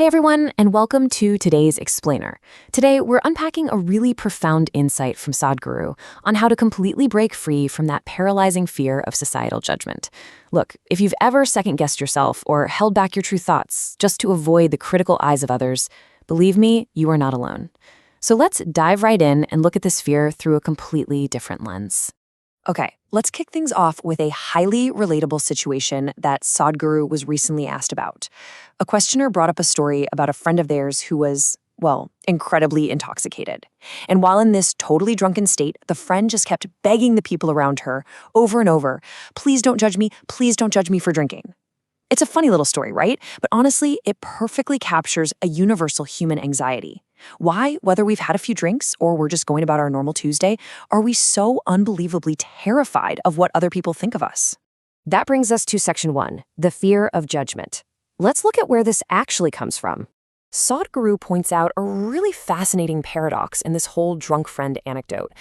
Hey everyone, and welcome to today's Explainer. Today, we're unpacking a really profound insight from Sadhguru on how to completely break free from that paralyzing fear of societal judgment. Look, if you've ever second-guessed yourself or held back your true thoughts just to avoid the critical eyes of others, believe me, you are not alone. So let's dive right in and look at this fear through a completely different lens. Okay, let's kick things off with a highly relatable situation that Sadhguru was recently asked about. A questioner brought up a story about a friend of theirs who was, well, incredibly intoxicated. And while in this totally drunken state, the friend just kept begging the people around her over and over, please don't judge me for drinking. It's a funny little story, right? But honestly, it perfectly captures a universal human anxiety. Why, whether we've had a few drinks or we're just going about our normal Tuesday, are we so unbelievably terrified of what other people think of us? That brings us to Section 1, the fear of judgment. Let's look at where this actually comes from. Sadhguru points out a really fascinating paradox in this whole drunk friend anecdote.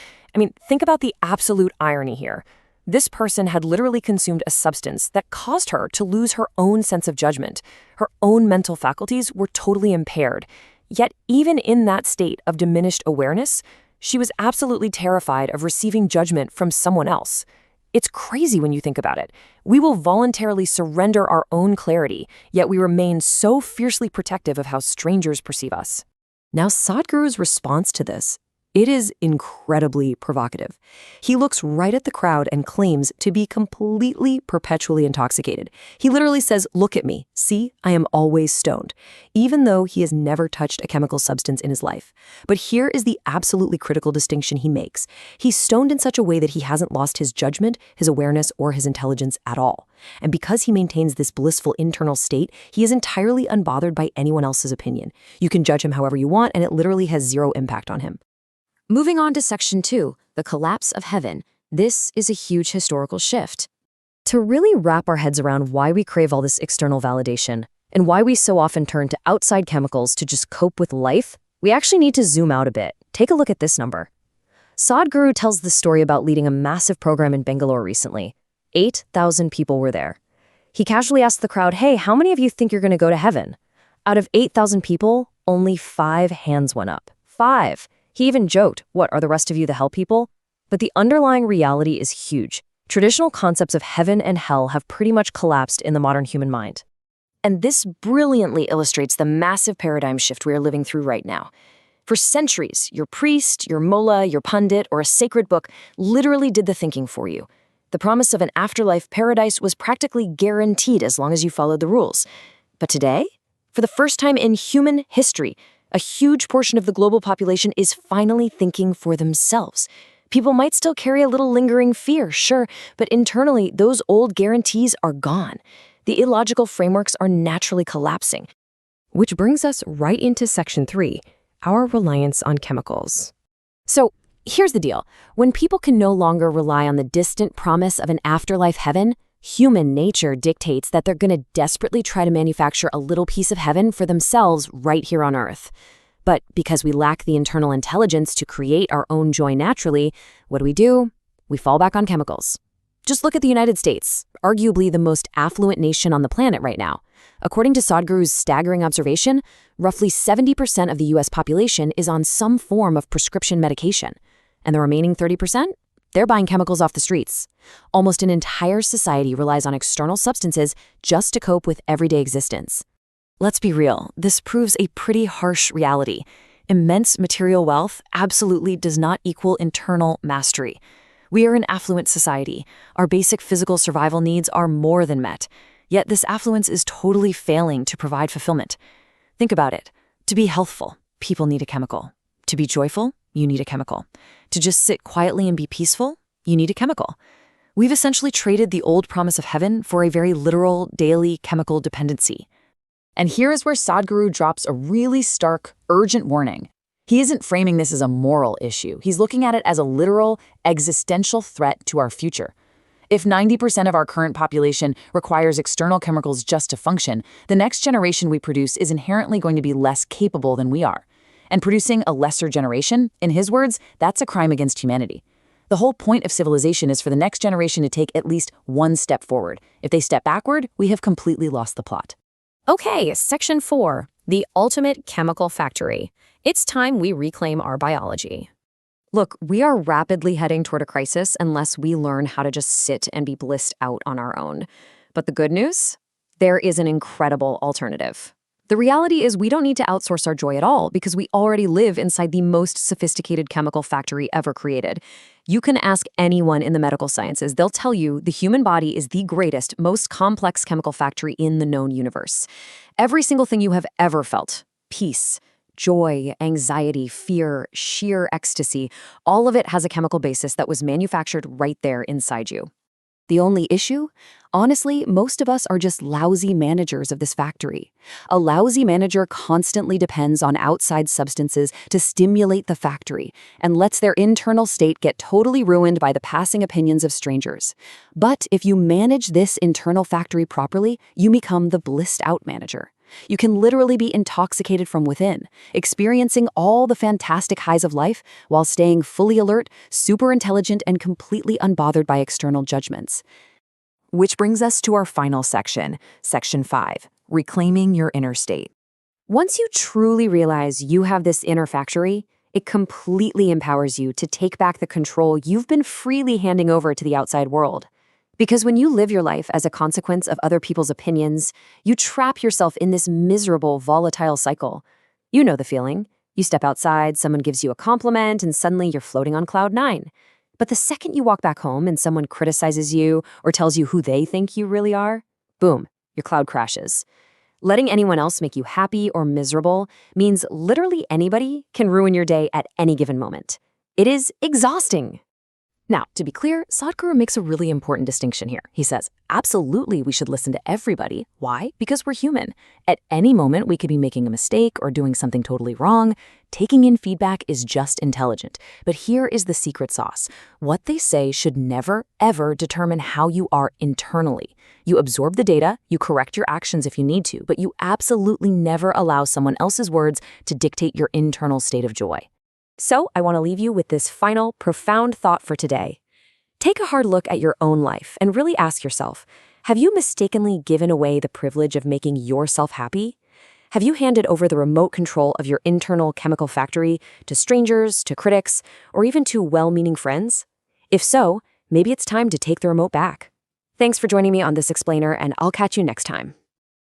Think about the absolute irony here. This person had literally consumed a substance that caused her to lose her own sense of judgment. Her own mental faculties were totally impaired. Yet even in that state of diminished awareness, she was absolutely terrified of receiving judgment from someone else. It's crazy when you think about it. We will voluntarily surrender our own clarity, yet we remain so fiercely protective of how strangers perceive us. Now, Sadhguru's response to this, it is incredibly provocative. He looks right at the crowd and claims to be completely perpetually intoxicated. He literally says, look at me, see, I am always stoned, even though he has never touched a chemical substance in his life. But here is the absolutely critical distinction he makes. He's stoned in such a way that he hasn't lost his judgment, his awareness, or his intelligence at all. And because he maintains this blissful internal state, he is entirely unbothered by anyone else's opinion. You can judge him however you want, and it literally has zero impact on him. Moving on to Section 2, the collapse of heaven. This is a huge historical shift. To really wrap our heads around why we crave all this external validation and why we so often turn to outside chemicals to just cope with life, we actually need to zoom out a bit. Take a look at this number. Sadhguru tells the story about leading a massive program in Bangalore recently. 8,000 people were there. He casually asked the crowd, hey, how many of you think you're going to go to heaven? Out of 8,000 people, only 5 hands went up. 5. He even joked, what, are the rest of you the hell people? But the underlying reality is huge. Traditional concepts of heaven and hell have pretty much collapsed in the modern human mind. And this brilliantly illustrates the massive paradigm shift we are living through right now. For centuries, your priest, your mullah, your pundit, or a sacred book literally did the thinking for you. The promise of an afterlife paradise was practically guaranteed as long as you followed the rules. But today, for the first time in human history, a huge portion of the global population is finally thinking for themselves. People might still carry a little lingering fear, sure, but internally, those old guarantees are gone. The illogical frameworks are naturally collapsing. Which brings us right into Section 3, our reliance on chemicals. So, here's the deal. When people can no longer rely on the distant promise of an afterlife heaven, human nature dictates that they're going to desperately try to manufacture a little piece of heaven for themselves right here on Earth. But because we lack the internal intelligence to create our own joy naturally, what do? We fall back on chemicals. Just look at the United States, arguably the most affluent nation on the planet right now. According to Sadhguru's staggering observation, roughly 70% of the U.S. population is on some form of prescription medication. And the remaining 30%? They're buying chemicals off the streets. Almost an entire society relies on external substances just to cope with everyday existence. Let's be real, this proves a pretty harsh reality. Immense material wealth absolutely does not equal internal mastery. We are an affluent society. Our basic physical survival needs are more than met. Yet this affluence is totally failing to provide fulfillment. Think about it. To be healthful, people need a chemical. To be joyful, you need a chemical. To just sit quietly and be peaceful, you need a chemical. We've essentially traded the old promise of heaven for a very literal, daily chemical dependency. And here is where Sadhguru drops a really stark, urgent warning. He isn't framing this as a moral issue. He's looking at it as a literal, existential threat to our future. If 90% of our current population requires external chemicals just to function, the next generation we produce is inherently going to be less capable than we are. And producing a lesser generation, in his words, that's a crime against humanity. The whole point of civilization is for the next generation to take at least one step forward. If they step backward, we have completely lost the plot. Okay, Section 4, The ultimate chemical factory. It's time we reclaim our biology. Look, we are rapidly heading toward a crisis unless we learn how to just sit and be blissed out on our own. But the good news? There is an incredible alternative. The reality is we don't need to outsource our joy at all because we already live inside the most sophisticated chemical factory ever created. You can ask anyone in the medical sciences. They'll tell you the human body is the greatest, most complex chemical factory in the known universe. Every single thing you have ever felt, peace, joy, anxiety, fear, sheer ecstasy, all of it has a chemical basis that was manufactured right there inside you. The only issue? Honestly, most of us are just lousy managers of this factory. A lousy manager constantly depends on outside substances to stimulate the factory and lets their internal state get totally ruined by the passing opinions of strangers. But if you manage this internal factory properly, you become the blissed out manager. You can literally be intoxicated from within, experiencing all the fantastic highs of life while staying fully alert, super intelligent, and completely unbothered by external judgments. Which brings us to our final section, Section 5, Reclaiming Your Inner State. Once you truly realize you have this inner factory, it completely empowers you to take back the control you've been freely handing over to the outside world. Because when you live your life as a consequence of other people's opinions, you trap yourself in this miserable, volatile cycle. You know the feeling. You step outside, someone gives you a compliment, and suddenly you're floating on cloud 9. But the second you walk back home and someone criticizes you or tells you who they think you really are, boom, your cloud crashes. Letting anyone else make you happy or miserable means literally anybody can ruin your day at any given moment. It is exhausting. Now, to be clear, Sadhguru makes a really important distinction here. He says, absolutely, we should listen to everybody. Why? Because we're human. At any moment, we could be making a mistake or doing something totally wrong. Taking in feedback is just intelligent. But here is the secret sauce. What they say should never, ever determine how you are internally. You absorb the data, you correct your actions if you need to, but you absolutely never allow someone else's words to dictate your internal state of joy. So I want to leave you with this final, profound thought for today. Take a hard look at your own life and really ask yourself, have you mistakenly given away the privilege of making yourself happy? Have you handed over the remote control of your internal chemical factory to strangers, to critics, or even to well-meaning friends? If so, maybe it's time to take the remote back. Thanks for joining me on this explainer, and I'll catch you next time.